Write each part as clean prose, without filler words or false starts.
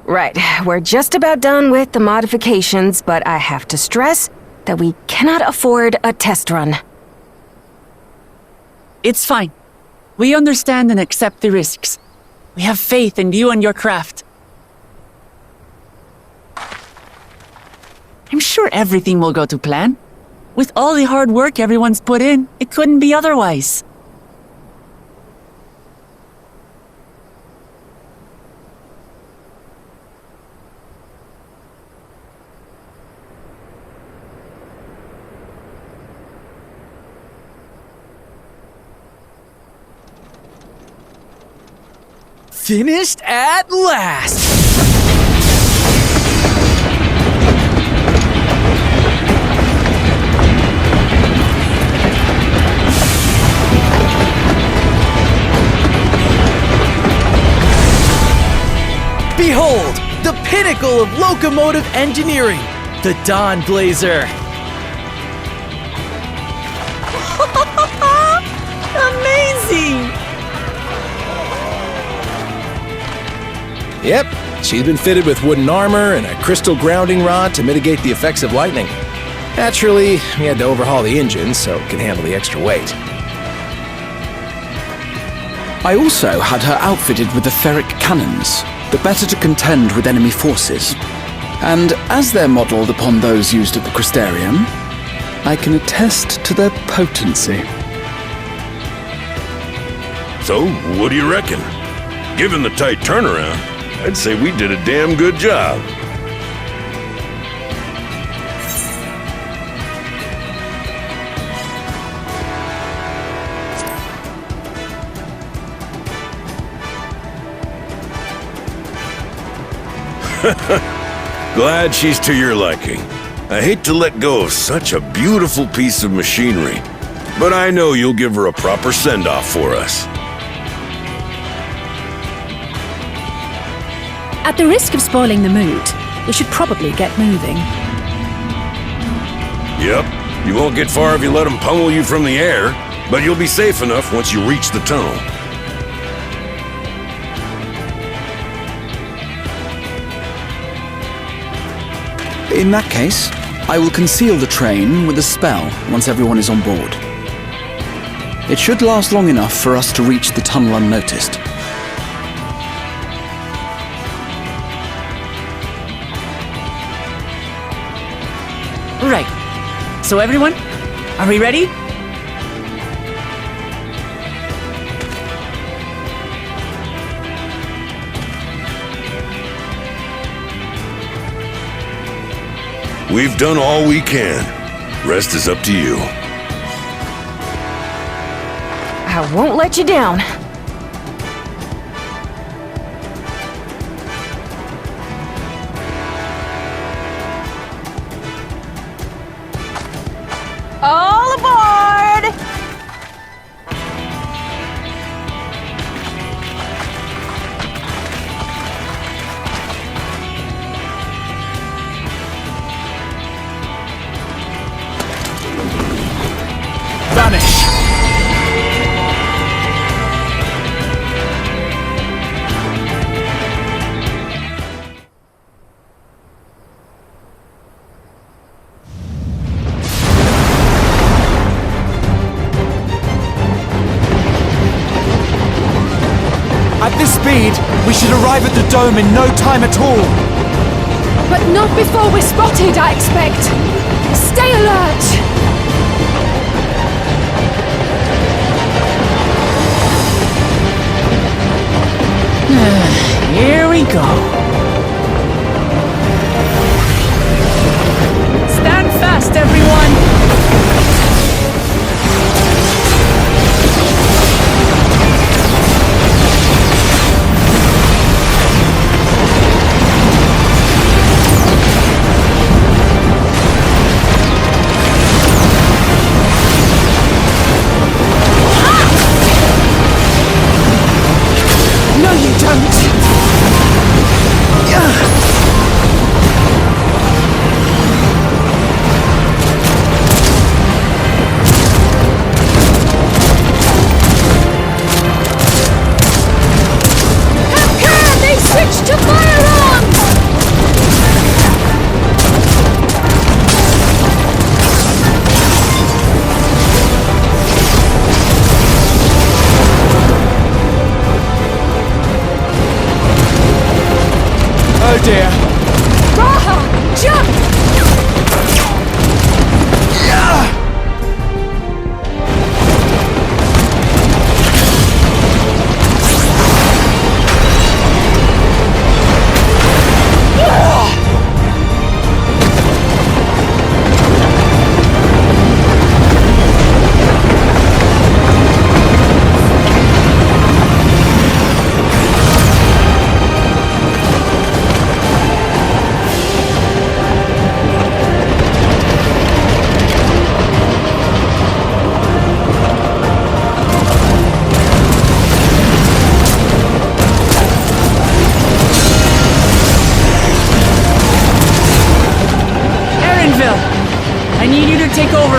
Right, we're just about done with the modifications, but I have to stress that we cannot afford a test run. It's fine. We understand and accept the risks. We have faith in you and your craft. I'm sure everything will go to plan. With all the hard work everyone's put in, it couldn't be otherwise. Finished at last! Behold, the pinnacle of locomotive engineering, the Dawn Blazer. Amazing! Yep, she's been fitted with wooden armor and a crystal grounding rod to mitigate the effects of lightning. Naturally, we had to overhaul the engine so it can handle the extra weight. I also had her outfitted with the ferric cannons, the better to contend with enemy forces. And as they're modelled upon those used at the Crystarium, I can attest to their potency. So, what do you reckon? Given the tight turnaround, I'd say we did a damn good job. Glad she's to your liking. I hate to let go of such a beautiful piece of machinery, but I know you'll give her a proper send-off for us. At the risk of spoiling the mood, we should probably get moving. Yep, you won't get far if you let them pummel you from the air, but you'll be safe enough once you reach the tunnel. In that case, I will conceal the train with a spell once everyone is on board. It should last long enough for us to reach the tunnel unnoticed. Right. So everyone, are we ready? We've done all we can. Rest is up to you. I won't let you down. All aboard! Vanish! At this speed, we should arrive at the dome in no time at all. But not before we're spotted, I expect. Stay alert! Here we go. Stand fast, everyone! No, you don't!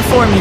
for me.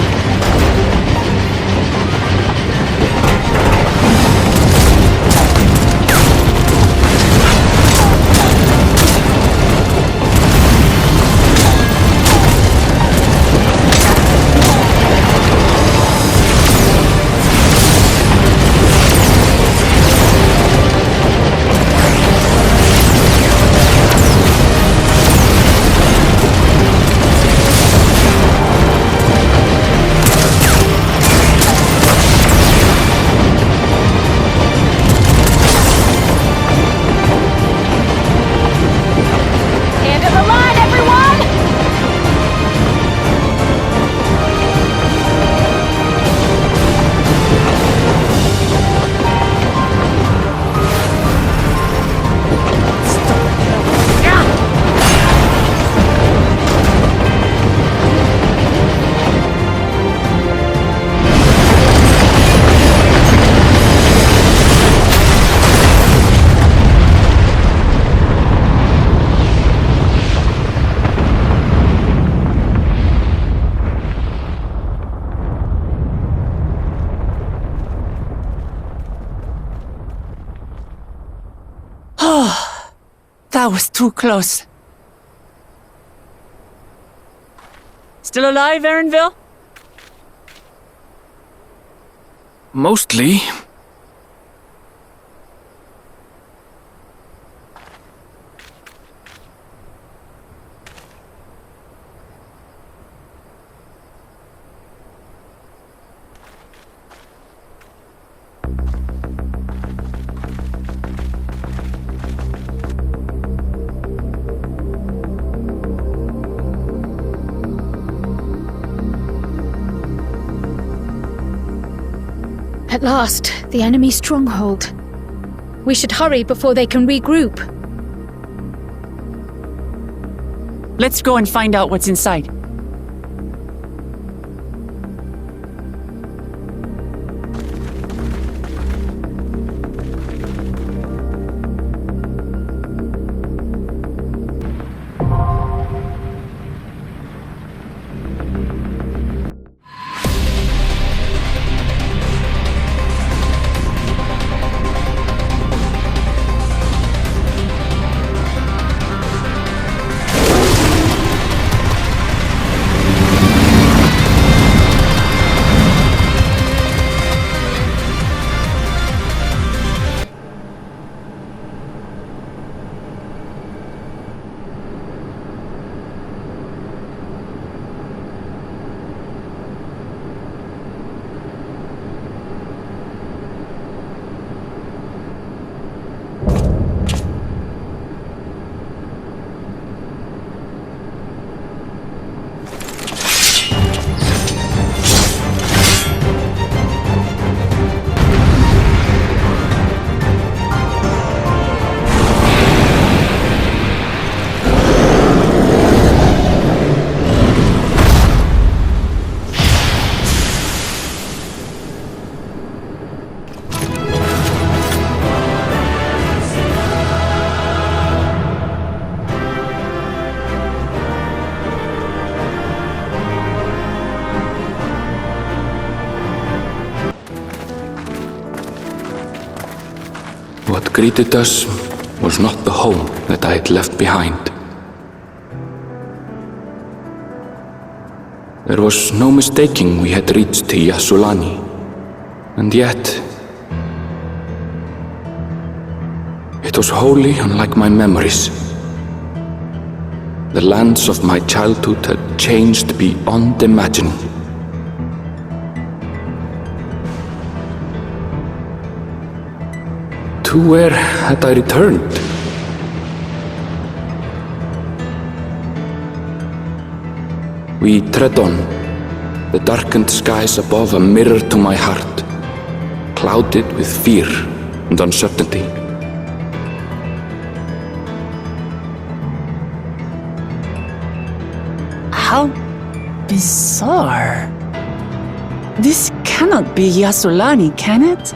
That was too close. Still alive, Erinville? Mostly. At last, the enemy stronghold. We should hurry before they can regroup. Let's go and find out what's inside. What greeted us was not the home that I had left behind. There was no mistaking we had reached Yasulani, and yet it was wholly unlike my memories. The lands of my childhood had changed beyond imagining. To where had I returned? We tread on, the darkened skies above a mirror to my heart, clouded with fear and uncertainty. How bizarre. This cannot be Yasulani, can it?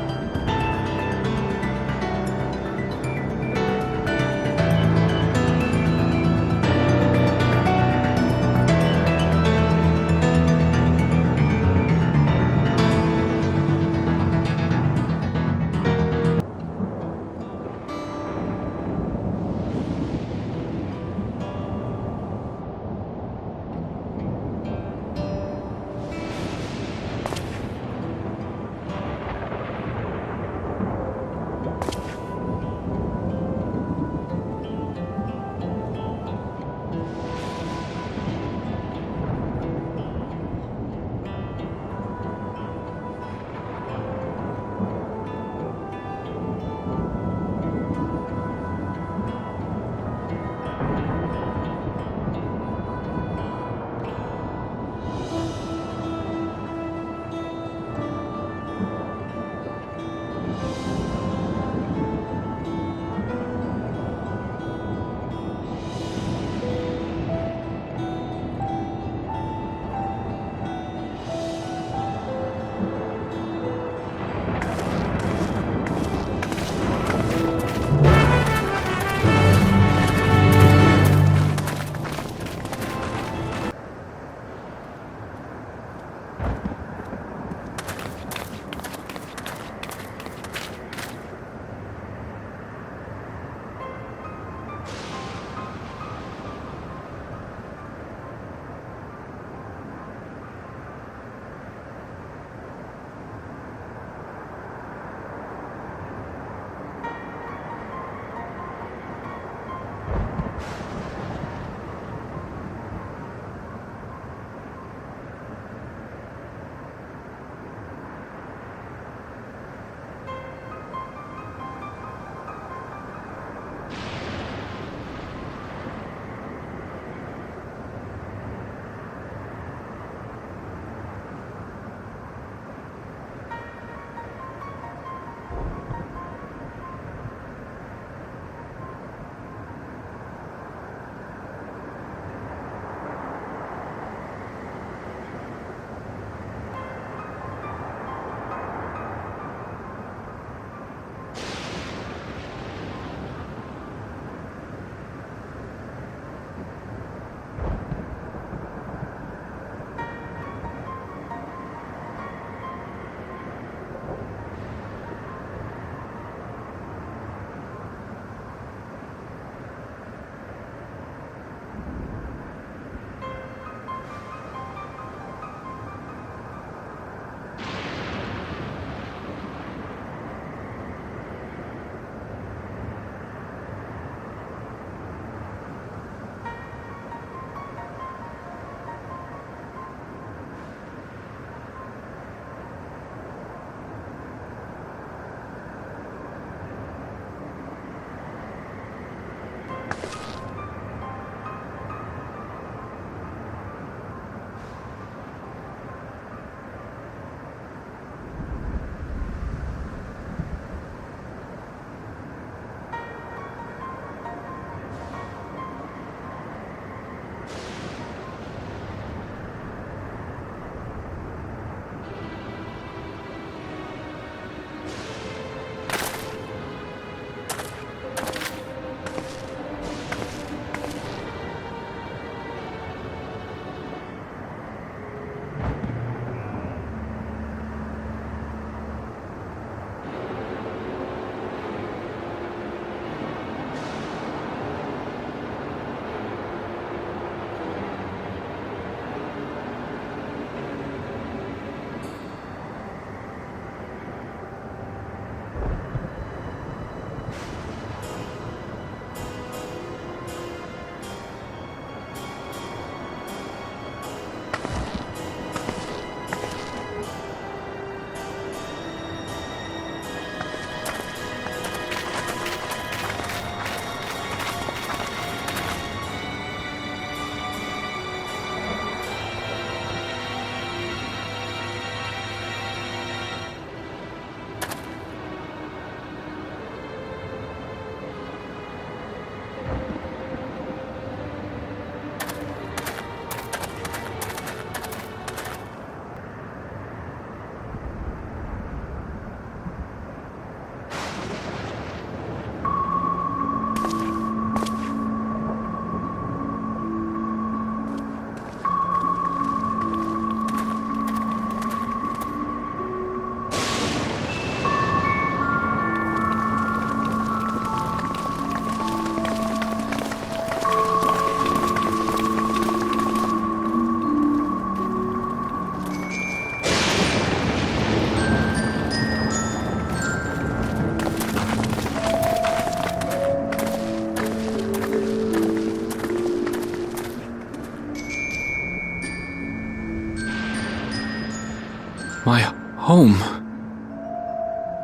home.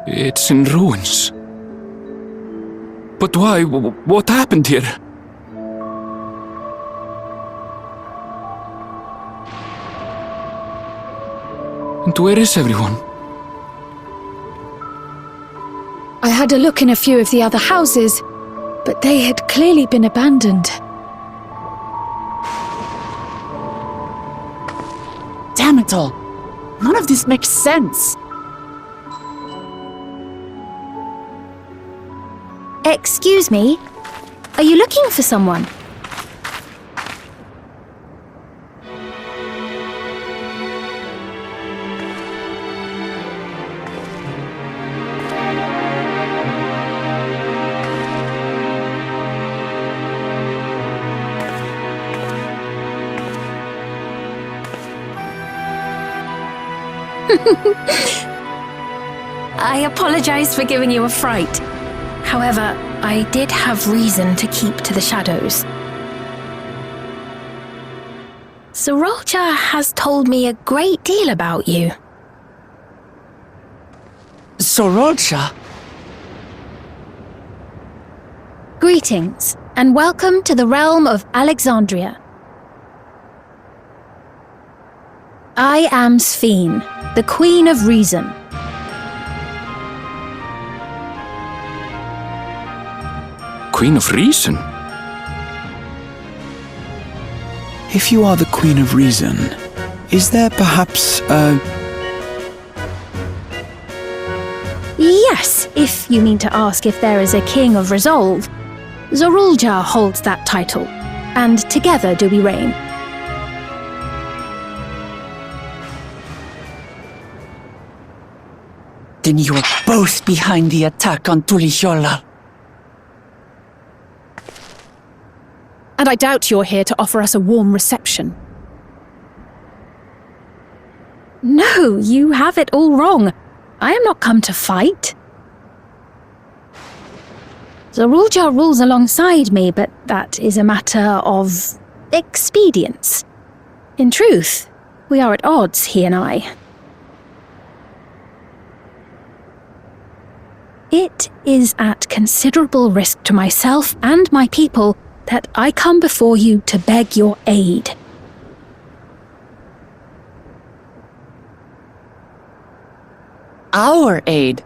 It's in ruins. But why? What happened here? And where is everyone? I had a look in a few of the other houses, but they had clearly been abandoned. Damn it all. None of this makes sense. Excuse me? Are you looking for someone? I apologize for giving you a fright. However, I did have reason to keep to the shadows. Sorolja has told me a great deal about you. Sorolja? Greetings, and welcome to the realm of Alexandria. I am Sphene, the Queen of Reason. Queen of Reason? If you are the Queen of Reason, is there perhaps a... Yes, if you mean to ask if there is a King of Resolve. Sorolja holds that title, and together do we reign. Then you are both behind the attack on Tulishola. And I doubt you're here to offer us a warm reception. No, you have it all wrong. I am not come to fight. Sorolja rules alongside me, but that is a matter of expedience. In truth, we are at odds, he and I. It is at considerable risk to myself and my people that I come before you to beg your aid. Our aid?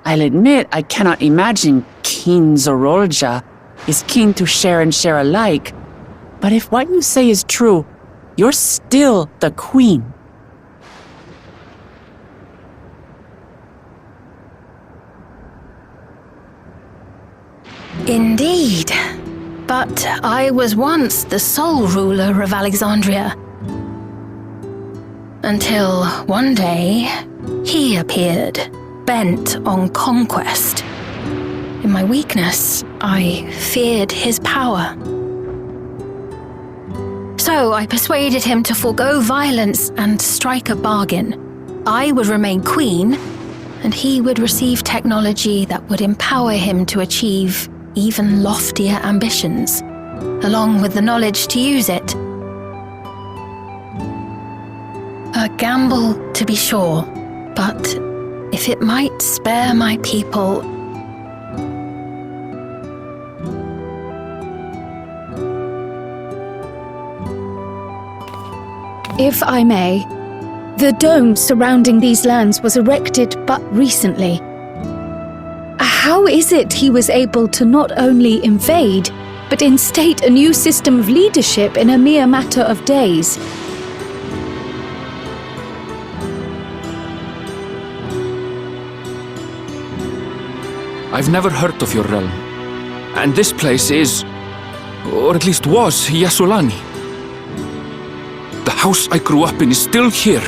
I'll admit I cannot imagine King Sorolja is keen to share and share alike. But if what you say is true, you're still the Queen. Indeed. But I was once the sole ruler of Alexandria. Until one day, he appeared, bent on conquest. In my weakness, I feared his power. So I persuaded him to forego violence and strike a bargain. I would remain queen, and he would receive technology that would empower him to achieve even loftier ambitions, along with the knowledge to use it. A gamble, to be sure, but if it might spare my people... If I may, the dome surrounding these lands was erected but recently. How is it he was able to not only invade, but instate a new system of leadership in a mere matter of days? I've never heard of your realm. And this place is, or at least was, Yasolani. The house I grew up in is still here.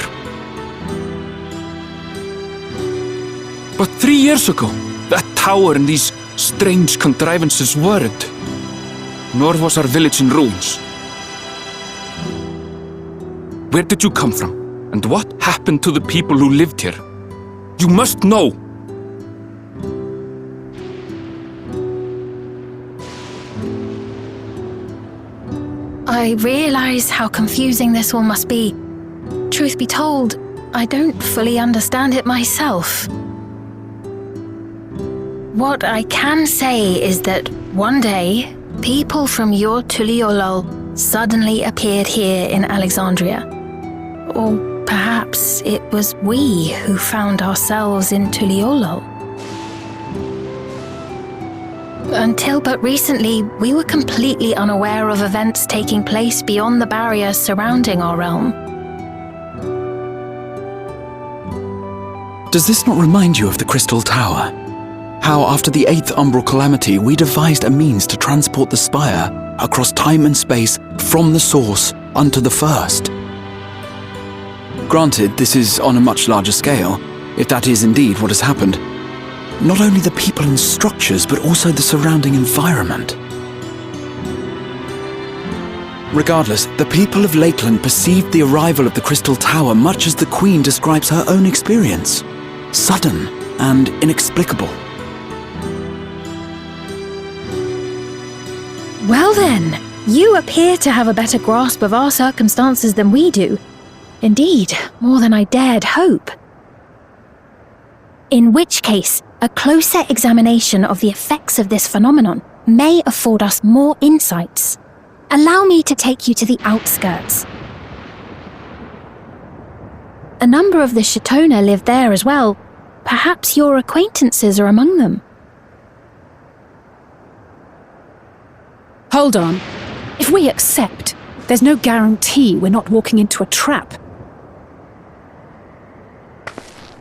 But 3 years ago, that tower and these strange contrivances weren't. Nor was our village in ruins. Where did you come from? And what happened to the people who lived here? You must know! I realize how confusing this all must be. Truth be told, I don't fully understand it myself. What I can say is that one day, people from your Tuliolol suddenly appeared here in Alexandria. Or perhaps it was we who found ourselves in Tuliolol. Until but recently, we were completely unaware of events taking place beyond the barriers surrounding our realm. Does this not remind you of the Crystal Tower? How after the 8th Umbral Calamity, we devised a means to transport the Spire across time and space from the source unto the first. Granted, this is on a much larger scale, if that is indeed what has happened. Not only the people and structures, but also the surrounding environment. Regardless, the people of Lakeland perceived the arrival of the Crystal Tower much as the Queen describes her own experience. Sudden and inexplicable. Well then, you appear to have a better grasp of our circumstances than we do. Indeed, more than I dared hope. In which case, a closer examination of the effects of this phenomenon may afford us more insights. Allow me to take you to the outskirts. A number of the Shatona live there as well. Perhaps your acquaintances are among them. Hold on. If we accept, there's no guarantee we're not walking into a trap.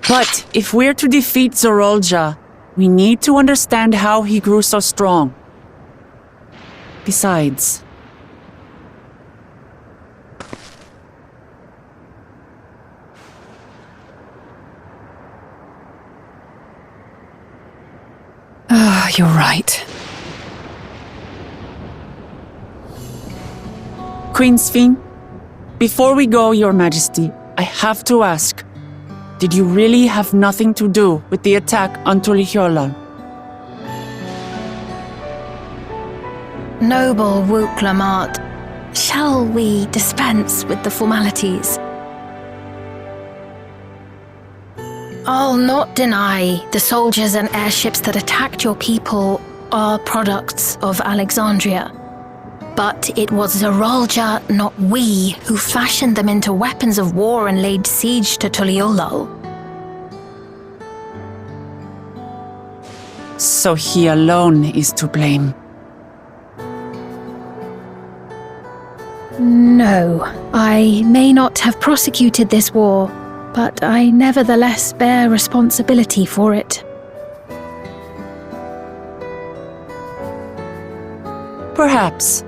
But if we're to defeat Zorolja, we need to understand how he grew so strong. Besides... You're right. Queen Sphene, before we go, Your Majesty, I have to ask, did you really have nothing to do with the attack on Tuliolol? Noble Wook Lamart, shall we dispense with the formalities? I'll not deny the soldiers and airships that attacked your people are products of Alexandria. But it was Zorolja, not we, who fashioned them into weapons of war and laid siege to Tuliolol. So he alone is to blame. No, I may not have prosecuted this war, but I nevertheless bear responsibility for it. Perhaps.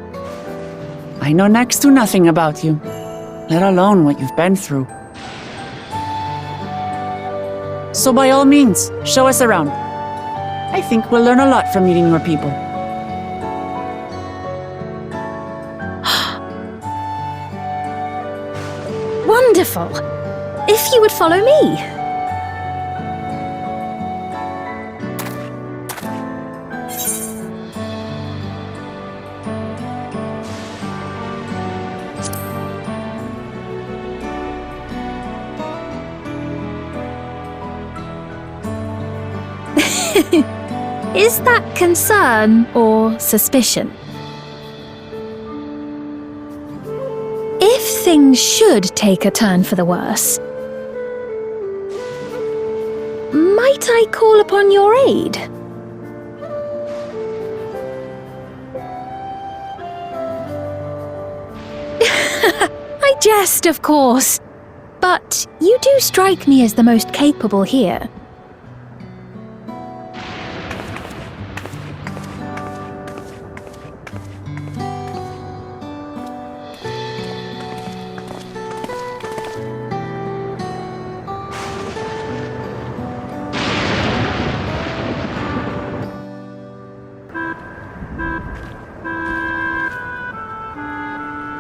I know next to nothing about you, let alone what you've been through. So by all means, show us around. I think we'll learn a lot from meeting your people. Wonderful! If you would follow me. Is that concern or suspicion? If things should take a turn for the worse, might I call upon your aid? I jest, of course, but you do strike me as the most capable here.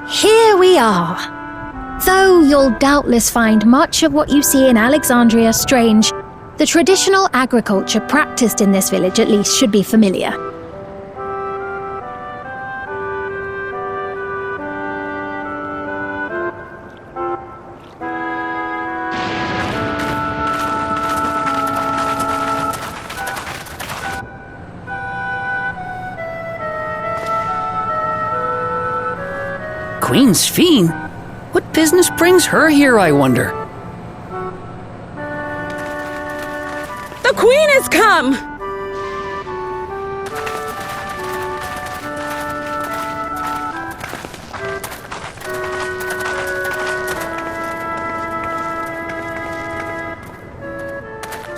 Here we are. Though you'll doubtless find much of what you see in Alexandria strange, the traditional agriculture practiced in this village at least should be familiar. Queen's fiend? What business brings her here, I wonder? The Queen has come!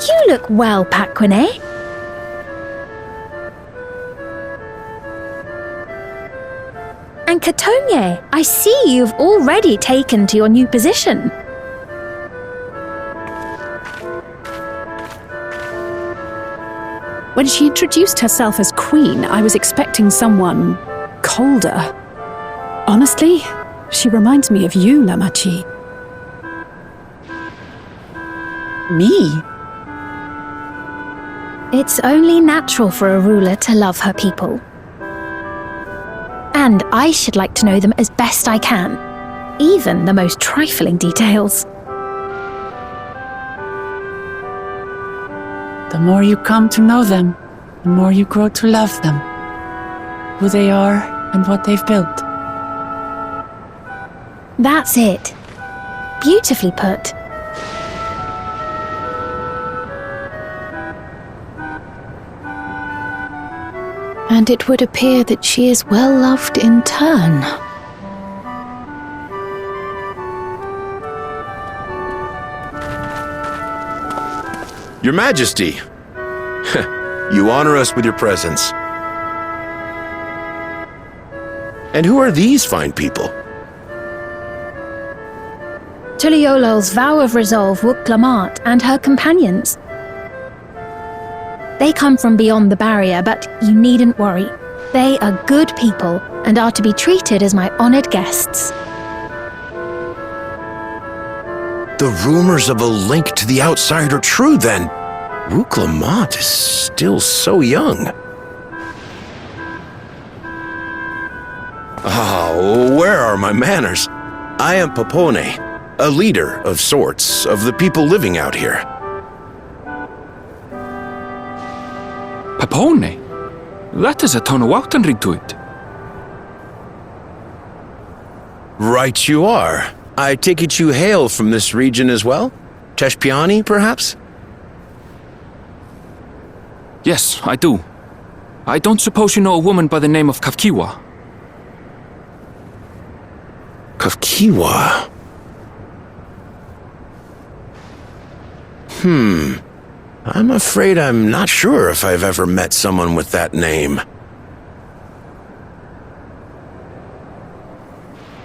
You look well, Paquine. And Katonye, I see you've already taken to your new position. When she introduced herself as queen, I was expecting someone colder. Honestly, she reminds me of you, Lamachi. Me? It's only natural for a ruler to love her people. And I should like to know them as best I can, even the most trifling details. The more you come to know them, the more you grow to love them. Who they are and what they've built. That's it. Beautifully put. And it would appear that she is well loved in turn. Your Majesty, you honor us with your presence. And who are these fine people? Tuliolol's vow of resolve Wuk-Lamat and her companions. They come from beyond the barrier, but you needn't worry. They are good people and are to be treated as my honored guests. The rumors of a link to the outside are true, then. Wuk-Lamat is still so young. Where are my manners? I am Papone, a leader of sorts of the people living out here. Papone? That is a Tonawautan ring to it. Right you are. I take it you hail from this region as well? Teshpiani, perhaps? Yes, I do. I don't suppose you know a woman by the name of Kafkiwa? Kafkiwa? I'm afraid I'm not sure if I've ever met someone with that name.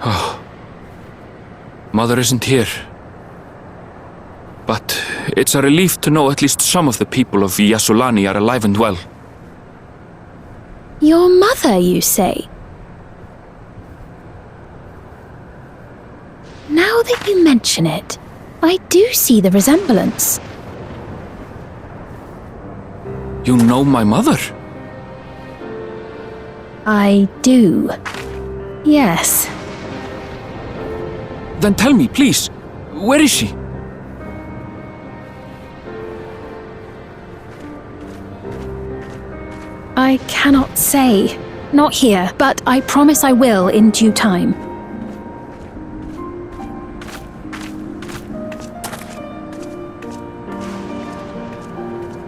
Oh. Mother isn't here. But it's a relief to know at least some of the people of Yasulani are alive and well. Your mother, you say? Now that you mention it, I do see the resemblance. You know my mother? I do. Yes. Then tell me, please, where is she? I cannot say. Not here, but I promise I will in due time.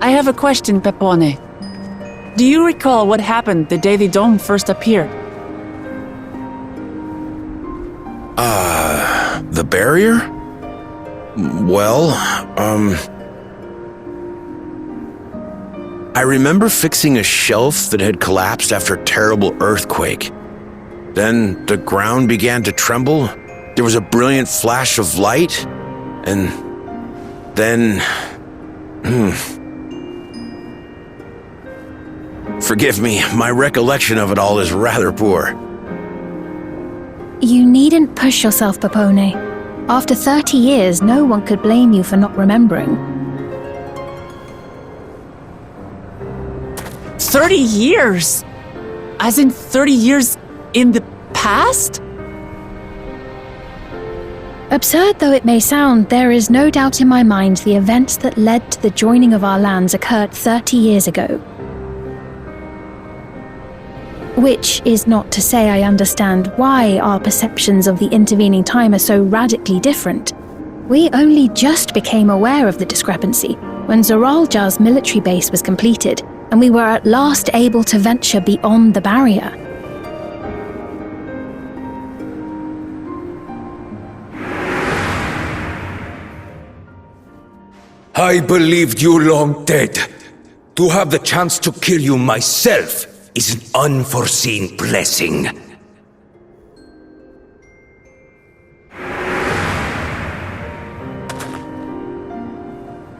I have a question, Pepone. Do you recall what happened the day the dome first appeared? The barrier? Well, I remember fixing a shelf that had collapsed after a terrible earthquake. Then the ground began to tremble. There was a brilliant flash of light, and then... Forgive me, my recollection of it all is rather poor. You needn't push yourself, Papone. After 30 years, no one could blame you for not remembering. 30 years? As in 30 years in the past? Absurd though it may sound, there is no doubt in my mind the events that led to the joining of our lands occurred 30 years ago. Which is not to say I understand why our perceptions of the intervening time are so radically different. We only just became aware of the discrepancy when Zoraljar's military base was completed, and we were at last able to venture beyond the barrier. I believed you long dead. To have the chance to kill you myself is an unforeseen blessing.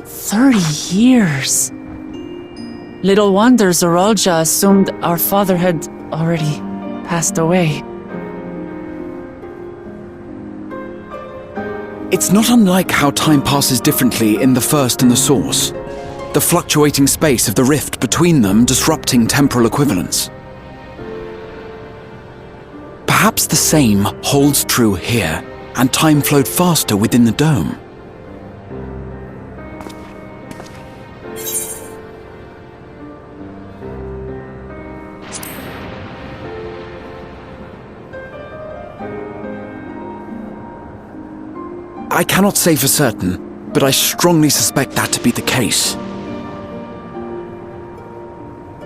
"30 years. Little wonder Zoralja assumed our father had already passed away." It's not unlike how time passes differently in the First and the Source. The fluctuating space of the rift between them disrupting temporal equivalence. Perhaps the same holds true here, and time flowed faster within the dome. I cannot say for certain, but I strongly suspect that to be the case.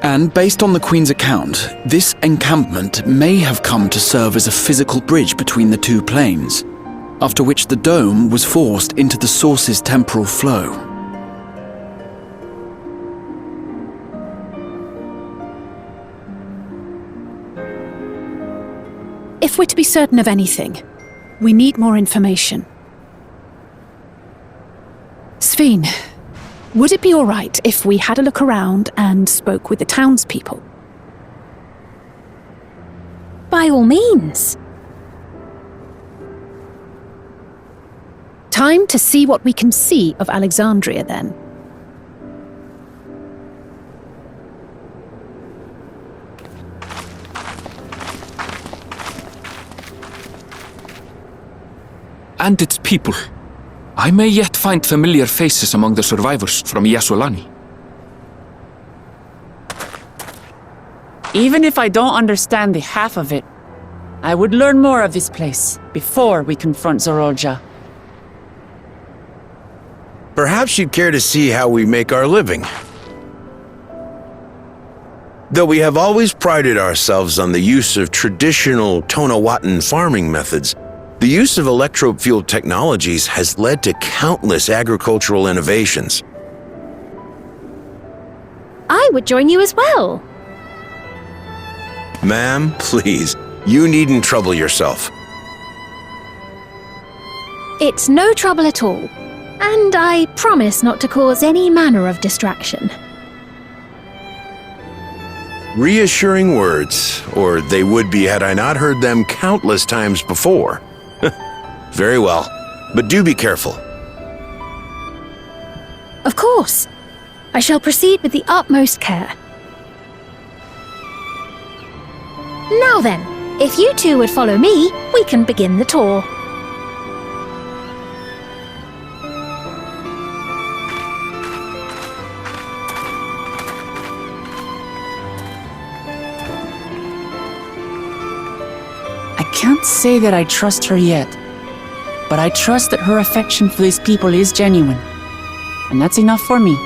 And based on the Queen's account, this encampment may have come to serve as a physical bridge between the two planes, after which the dome was forced into the Source's temporal flow. If we're to be certain of anything, we need more information. Sveen, would it be all right if we had a look around and spoke with the townspeople? By all means. Time to see what we can see of Alexandria, then. And its people. I may yet find familiar faces among the survivors from Yasolani. Even if I don't understand the half of it, I would learn more of this place before we confront Zoralja. Perhaps you'd care to see how we make our living. Though we have always prided ourselves on the use of traditional Tonawatan farming methods, the use of electro-fueled technologies has led to countless agricultural innovations. I would join you as well. Ma'am, please, you needn't trouble yourself. It's no trouble at all, and I promise not to cause any manner of distraction. Reassuring words, or they would be had I not heard them countless times before. Very well, but do be careful. Of course. I shall proceed with the utmost care. Now then, if you two would follow me, we can begin the tour. I can't say that I trust her yet, but I trust that her affection for these people is genuine, and that's enough for me.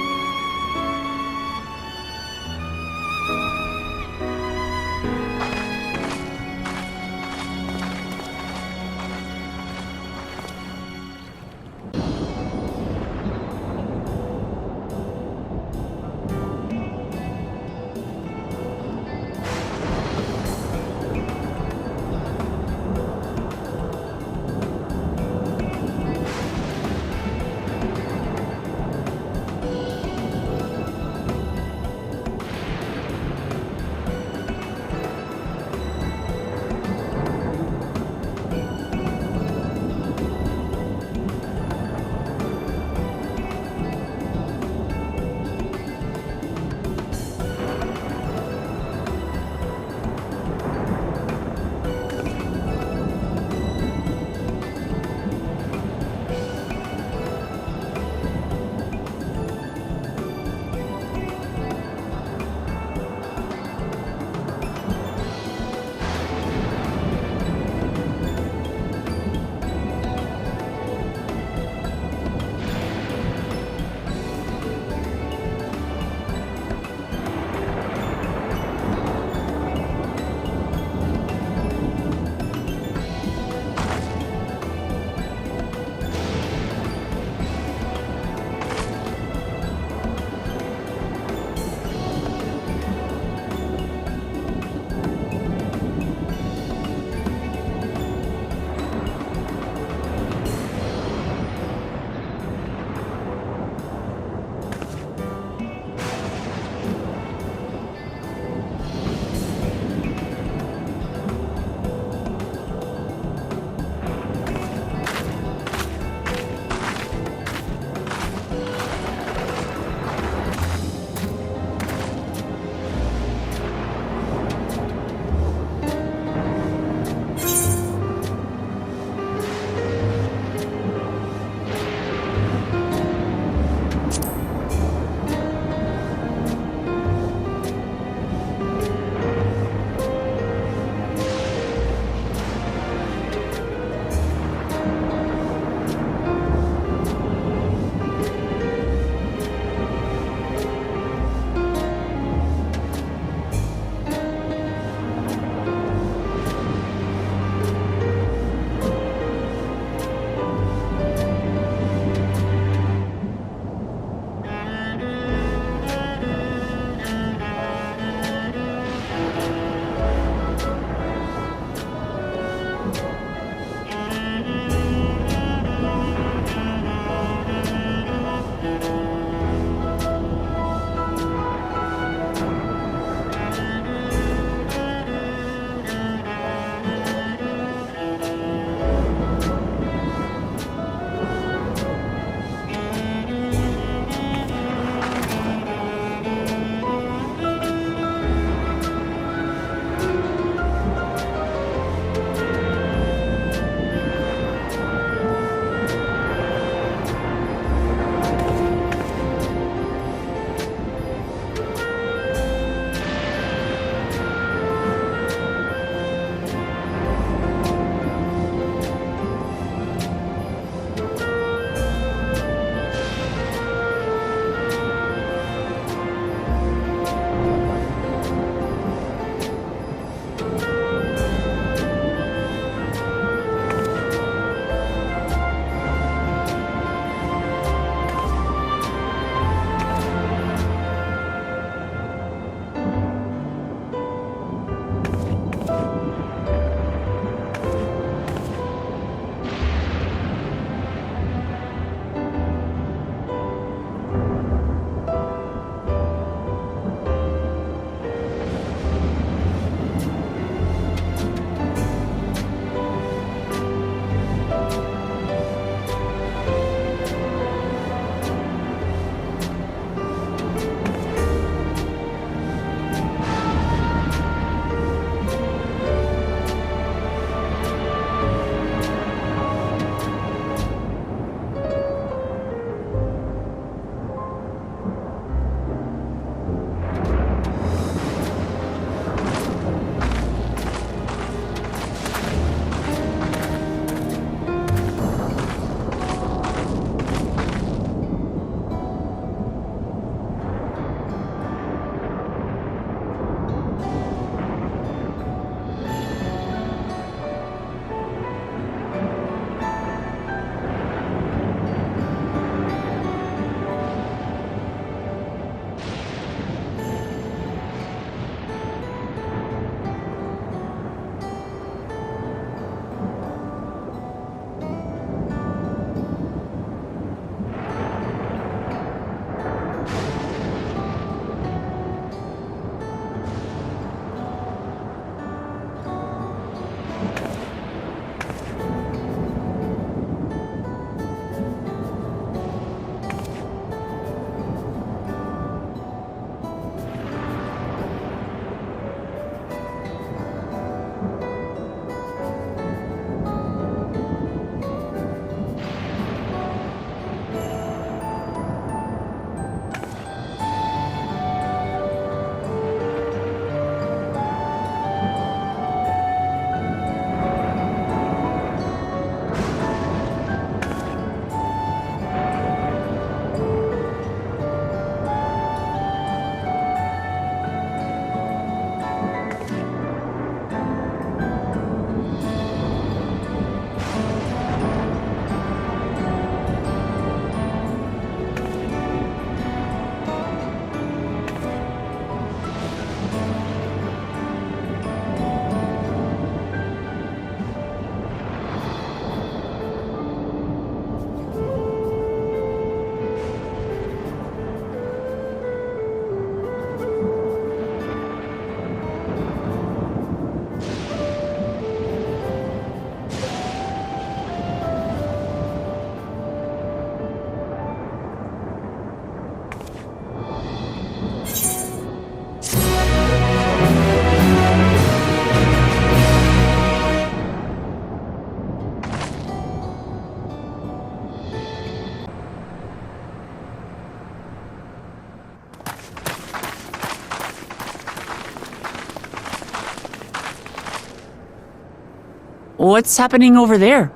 What's happening over there?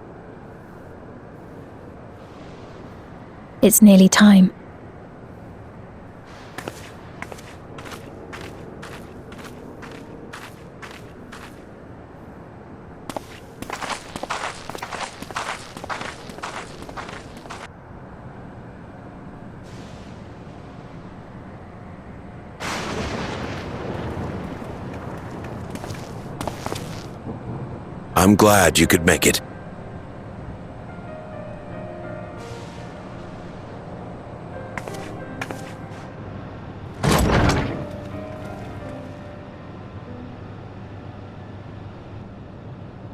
It's nearly time. I'm glad you could make it.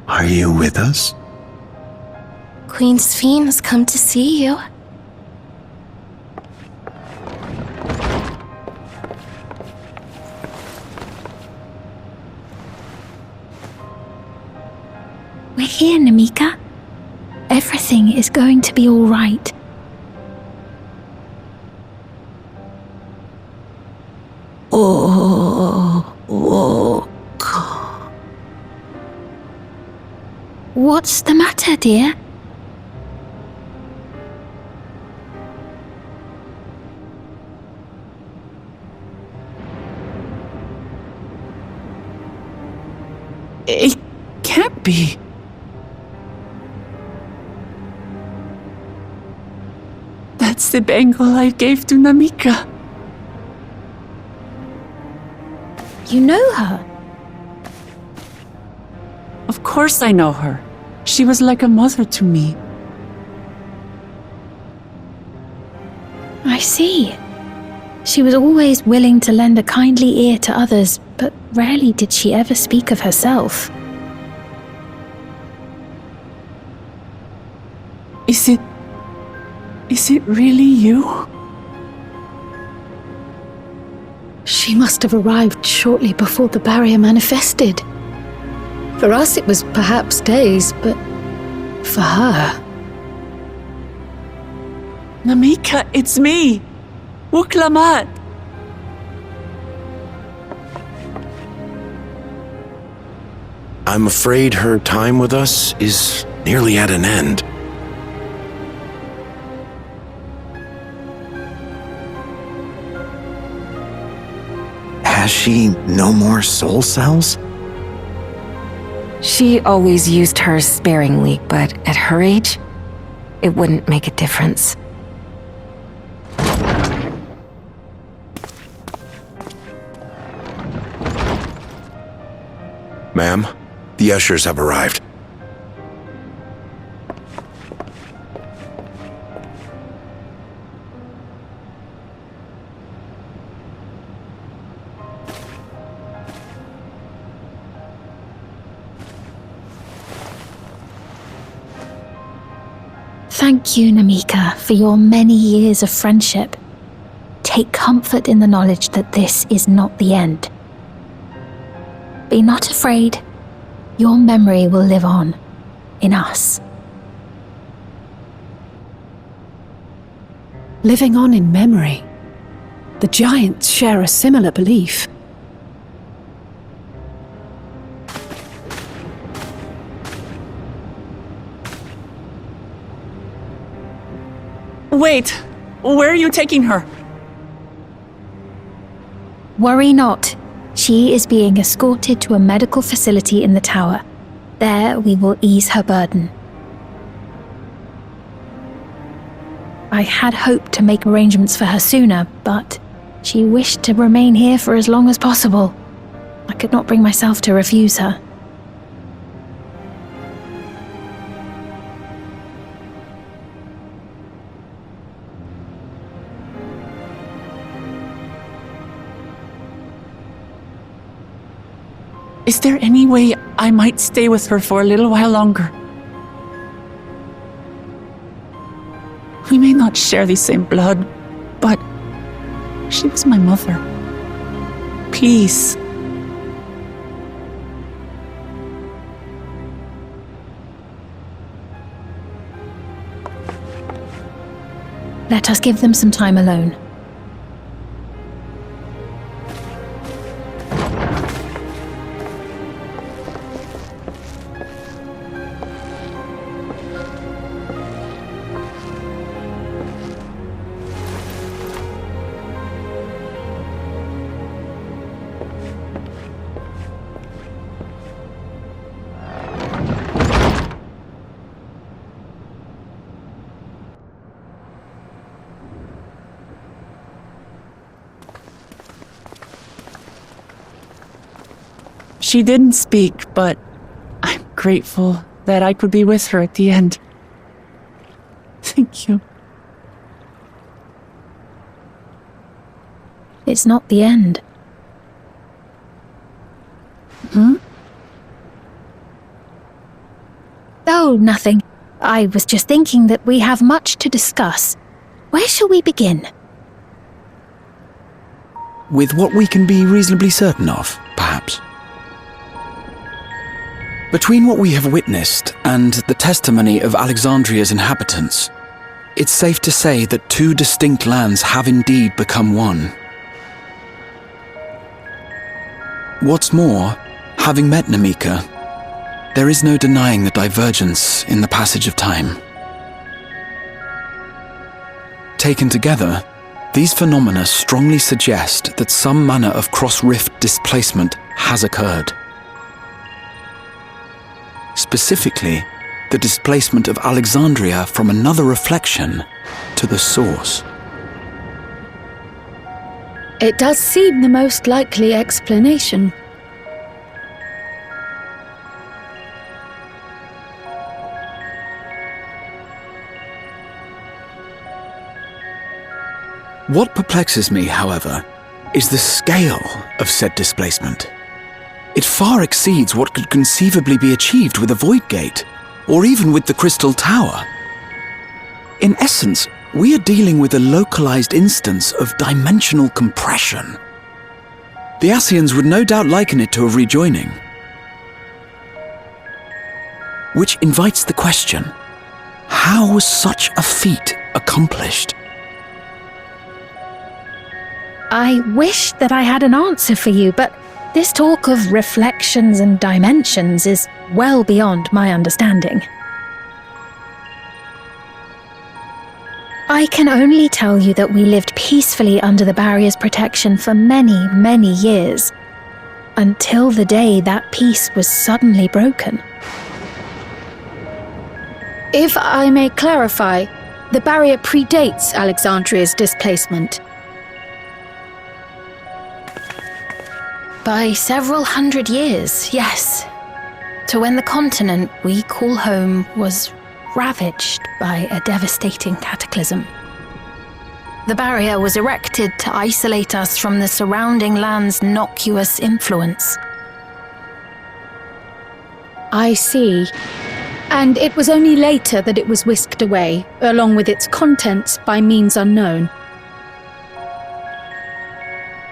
Are you with us? Queen Sphene has come to see you. We're here, Namika. Everything is going to be all right. What's the matter, dear? It can't be. That's the bangle I gave to Namika. You know her? Of course I know her. She was like a mother to me. I see. She was always willing to lend a kindly ear to others, but rarely did she ever speak of herself. Is it really you? She must have arrived shortly before the barrier manifested. For us, it was perhaps days, but for her... Namika, it's me! Wuklamat! I'm afraid her time with us is nearly at an end. Has she no more soul cells? She always used hers sparingly, but at her age, it wouldn't make a difference. Ma'am, the ushers have arrived. Thank you, Namika, for your many years of friendship. Take comfort in the knowledge that this is not the end. Be not afraid. Your memory will live on, in us. Living on in memory. The giants share a similar belief. Wait! Where are you taking her? Worry not. She is being escorted to a medical facility in the tower. There we will ease her burden. I had hoped to make arrangements for her sooner, but she wished to remain here for as long as possible. I could not bring myself to refuse her. Is there any way I might stay with her for a little while longer? We may not share the same blood, but she was my mother. Please. Let us give them some time alone. She didn't speak, but I'm grateful that I could be with her at the end. Thank you. It's not the end. Hmm? Oh, nothing. I was just thinking that we have much to discuss. Where shall we begin? With what we can be reasonably certain of, perhaps. Between what we have witnessed and the testimony of Alexandria's inhabitants, it's safe to say that two distinct lands have indeed become one. What's more, having met Namika, there is no denying the divergence in the passage of time. Taken together, these phenomena strongly suggest that some manner of cross-rift displacement has occurred. Specifically, the displacement of Alexandria from another reflection to the source. It does seem the most likely explanation. What perplexes me, however, is the scale of said displacement. It far exceeds what could conceivably be achieved with a void gate, or even with the Crystal Tower. In essence, we are dealing with a localized instance of dimensional compression. The Ascians would no doubt liken it to a rejoining. Which invites the question, how was such a feat accomplished? I wish that I had an answer for you, but this talk of reflections and dimensions is well beyond my understanding. I can only tell you that we lived peacefully under the barrier's protection for many, many years, until the day that peace was suddenly broken. If I may clarify, the barrier predates Alexandria's displacement. By several hundred years, yes. To when the continent we call home was ravaged by a devastating cataclysm. The barrier was erected to isolate us from the surrounding land's noxious influence. I see. And it was only later that it was whisked away, along with its contents, by means unknown.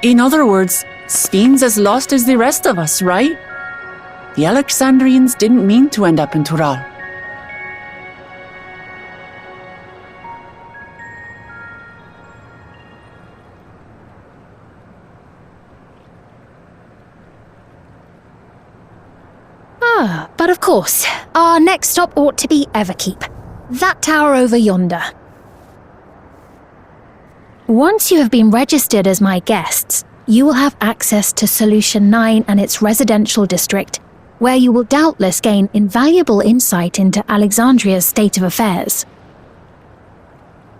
In other words, Sphin's as lost as the rest of us, right? The Alexandrians didn't mean to end up in Tural. But of course, our next stop ought to be Everkeep. That tower over yonder. Once you have been registered as my guests, you will have access to Solution 9 and its residential district, where you will doubtless gain invaluable insight into Alexandria's state of affairs.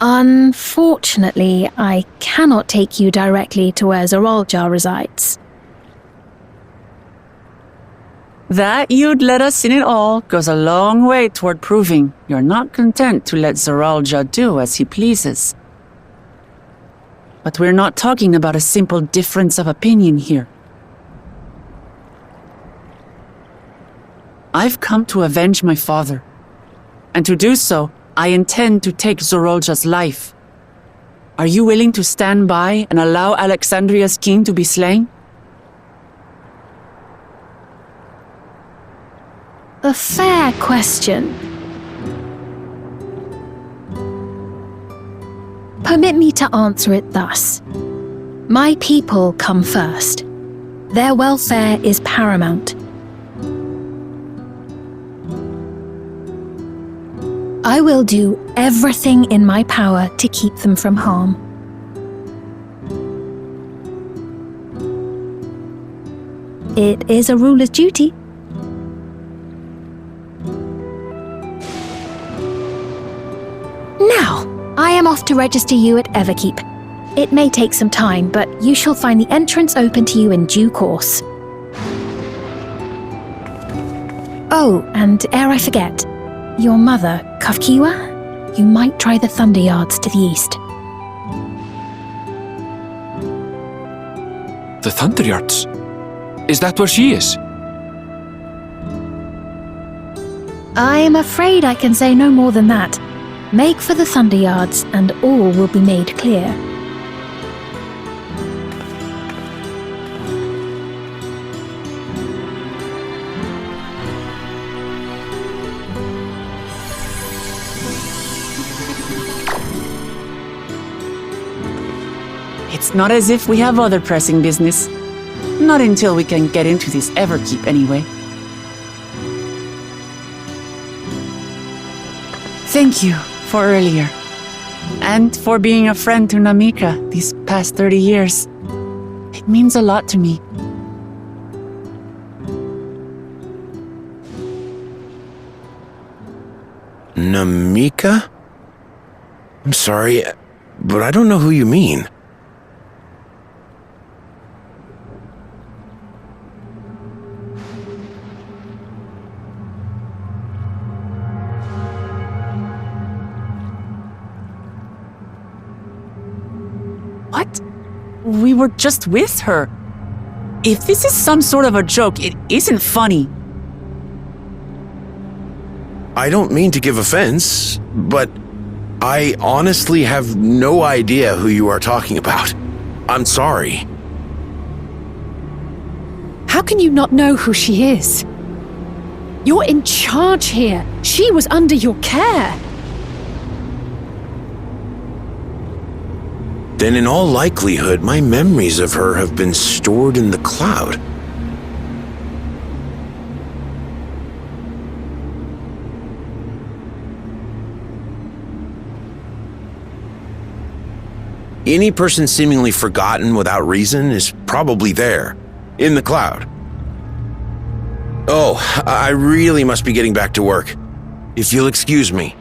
Unfortunately, I cannot take you directly to where Zoraljar resides. That you'd let us in it all goes a long way toward proving you're not content to let Zoraljar do as he pleases. But we're not talking about a simple difference of opinion here. I've come to avenge my father, and to do so, I intend to take Zoraljar's life. Are you willing to stand by and allow Alexandria's king to be slain? A fair question. Permit me to answer it thus. My people come first. Their welfare is paramount. I will do everything in my power to keep them from harm. It is a ruler's duty. Now, I am off to register you at Everkeep. It may take some time, but you shall find the entrance open to you in due course. Oh, and ere I forget, your mother, Kafkiwa, you might try the Thunder Yards to the east. The Thunder Yards? Is that where she is? I'm afraid I can say no more than that. Make for the Thunder Yards, and all will be made clear. It's not as if we have other pressing business. Not until we can get into this Everkeep, anyway. Thank you for earlier. And for being a friend to Namika these past 30 years. It means a lot to me. Namika? I'm sorry, but I don't know who you mean. What? We were just with her. If this is some sort of a joke, it isn't funny. I don't mean to give offense, but I honestly have no idea who you are talking about. I'm sorry. How can you not know who she is? You're in charge here. She was under your care. Then in all likelihood, my memories of her have been stored in the cloud. Any person seemingly forgotten without reason is probably there, in the cloud. Oh, I really must be getting back to work. If you'll excuse me.